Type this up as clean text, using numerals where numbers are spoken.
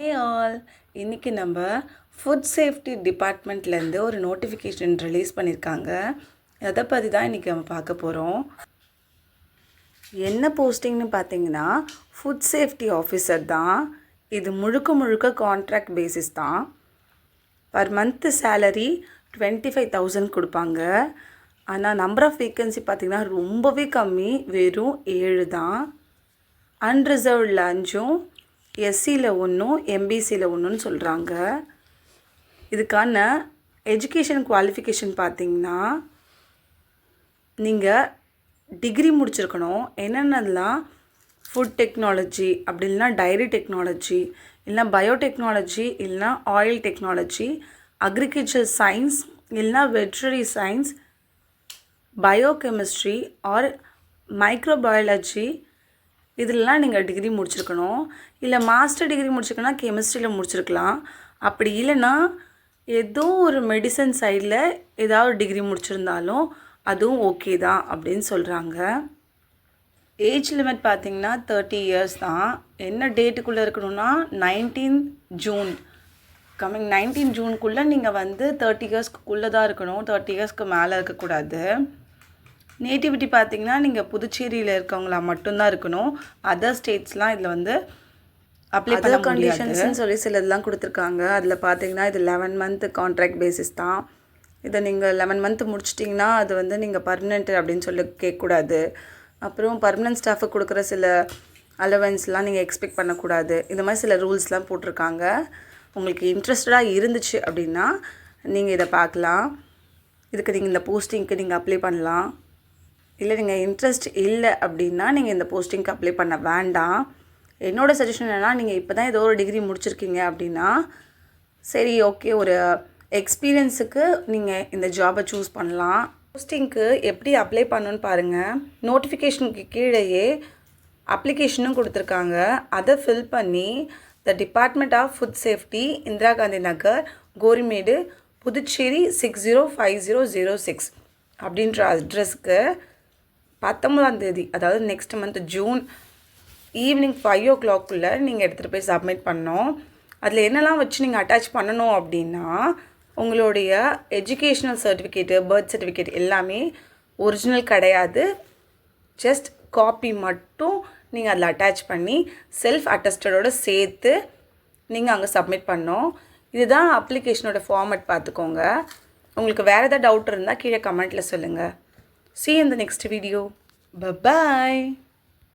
Hey all, இன்றைக்கி நம்ம food safety டிபார்ட்மெண்ட்லேருந்து ஒரு நோட்டிஃபிகேஷன் ரிலீஸ் பண்ணியிருக்காங்க. அதை பற்றி தான் இன்றைக்கி நம்ம பார்க்க போகிறோம். என்ன போஸ்டிங்னு பார்த்தீங்கன்னா ஃபுட் சேஃப்டி ஆஃபீஸர் தான். இது முழுக்க கான்ட்ராக்ட் பேசிஸ் தான். பர் மந்த்து சேலரி 25,000 கொடுப்பாங்க. ஆனால் நம்பர் ஆஃப் வேக்கன்சி பார்த்திங்கன்னா ரொம்பவே கம்மி, வெறும் 7 தான். அன்ரிசர்வ்டில் 5, எஸ்சியில் 1, எம்பிசியில் 1ன்னு சொல்கிறாங்க. இதுக்கான எஜுகேஷன் குவாலிஃபிகேஷன் பார்த்திங்கன்னா நீங்கள் டிகிரி முடிச்சிருக்கணும். என்னென்னலாம் ஃபுட் டெக்னாலஜி, அப்படி இல்லைனா டைரி டெக்னாலஜி, இல்லைனா பயோடெக்னாலஜி, இல்லைனா ஆயில் டெக்னாலஜி, அக்ரிகல்ச்சர் சயின்ஸ், இல்லைனா வெட்ரரி சயின்ஸ், பயோகெமிஸ்ட்ரி ஆர் மைக்ரோபயாலஜி, இதெல்லாம் நீங்கள் டிகிரி முடிச்சிருக்கணும். இல்லை மாஸ்டர் டிகிரி முடிச்சிருக்கனா கெமிஸ்ட்ரியில் முடிச்சிருக்கலாம். அப்படி இல்லைன்னா ஏதோ ஒரு மெடிசன் சைடில் ஏதாவது டிகிரி முடிச்சிருந்தாலும் அதுவும் ஓகே தான் அப்படின்னு சொல்கிறாங்க. ஏஜ் லிமிட் பார்த்திங்கன்னா 30 இயர்ஸ் தான். என்ன டேட்டுக்குள்ளே இருக்கணும்னா 19 ஜூன், கம்மிங் 19 ஜூனுக்குள்ளே நீங்கள் 30 இயர்ஸ்க்குள்ளே தான் இருக்கணும். 30 இயர்ஸ்க்கு மேலே இருக்கக்கூடாது. நேட்டிவிட்டி பார்த்திங்கன்னா நீங்கள் புதுச்சேரியில் இருக்கவங்களா மட்டும்தான் இருக்கணும். அதர் ஸ்டேட்ஸ்லாம் இதில் அப்ளை பண்ண கண்டிஷன்ஸ்னு சொல்லி சிலதெல்லாம் கொடுத்துருக்காங்க. அதில் பார்த்திங்கன்னா இது 11 மந்த் கான்ட்ராக்ட் பேசிஸ் தான். இதை நீங்கள் 11 மந்த் முடிச்சிட்டிங்கன்னா அது நீங்கள் பர்மனெண்ட்டு அப்படின்னு சொல்லி கேட்கக்கூடாது. அப்புறம் பர்மனெண்ட் ஸ்டாஃபுக்கு கொடுக்குற சில அலவன்ஸ்லாம் நீங்கள் எக்ஸ்பெக்ட் பண்ணக்கூடாது. இந்த மாதிரி சில ரூல்ஸ்லாம் போட்டிருக்காங்க. உங்களுக்கு இன்ட்ரெஸ்டடாக இருந்துச்சு அப்படின்னா நீங்கள் இதை பார்க்கலாம். இதுக்கு நீங்கள் இந்த போஸ்டிங்க்கு நீங்கள் அப்ளை பண்ணலாம். இல்லை நீங்கள் இன்ட்ரெஸ்ட் இல்லை அப்படின்னா நீங்கள் இந்த போஸ்டிங்க்கு அப்ளை பண்ண வேண்டாம். என்னோடய சஜஷன் என்னென்னா, நீங்கள் இப்போ தான் ஏதோ ஒரு டிகிரி முடிச்சிருக்கீங்க அப்படின்னா சரி ஓகே, ஒரு எக்ஸ்பீரியன்ஸுக்கு நீங்கள் இந்த ஜாபை சூஸ் பண்ணலாம். போஸ்டிங்க்கு எப்படி அப்ளை பண்ணணுன்னு பாருங்கள். நோட்டிஃபிகேஷனுக்கு கீழேயே அப்ளிகேஷனும் கொடுத்துருக்காங்க. அதை ஃபில் பண்ணி the department of food safety, Indira Gandhi Nagar, Gorimedu, Puducherry 605006 அப்படின்ற அட்ரஸ்க்கு 19ஆம் தேதி, அதாவது next month June evening 5 o'clock நீங்கள் எடுத்துகிட்டு போய் சப்மிட் பண்ணணும். அதில் என்னெல்லாம் வச்சு நீங்கள் அட்டாச் பண்ணணும் அப்படின்னா உங்களுடைய எஜுகேஷ்னல் சர்டிஃபிகேட்டு, பர்த் சர்டிஃபிகேட் எல்லாமே ஒரிஜினல் கிடையாது, ஜஸ்ட் காப்பி மட்டும் நீங்கள் அதில் அட்டாச் பண்ணி செல்ஃப் அட்டஸ்டடோடு சேர்த்து நீங்கள் அங்கே சப்மிட் பண்ணணும். இதுதான் அப்ளிகேஷனோட ஃபார்மேட், பார்த்துக்கோங்க. உங்களுக்கு வேறு ஏதாவது டவுட் இருந்தால் கீழே கமெண்ட்டில் சொல்லுங்கள். See you in the next video. Bye-bye.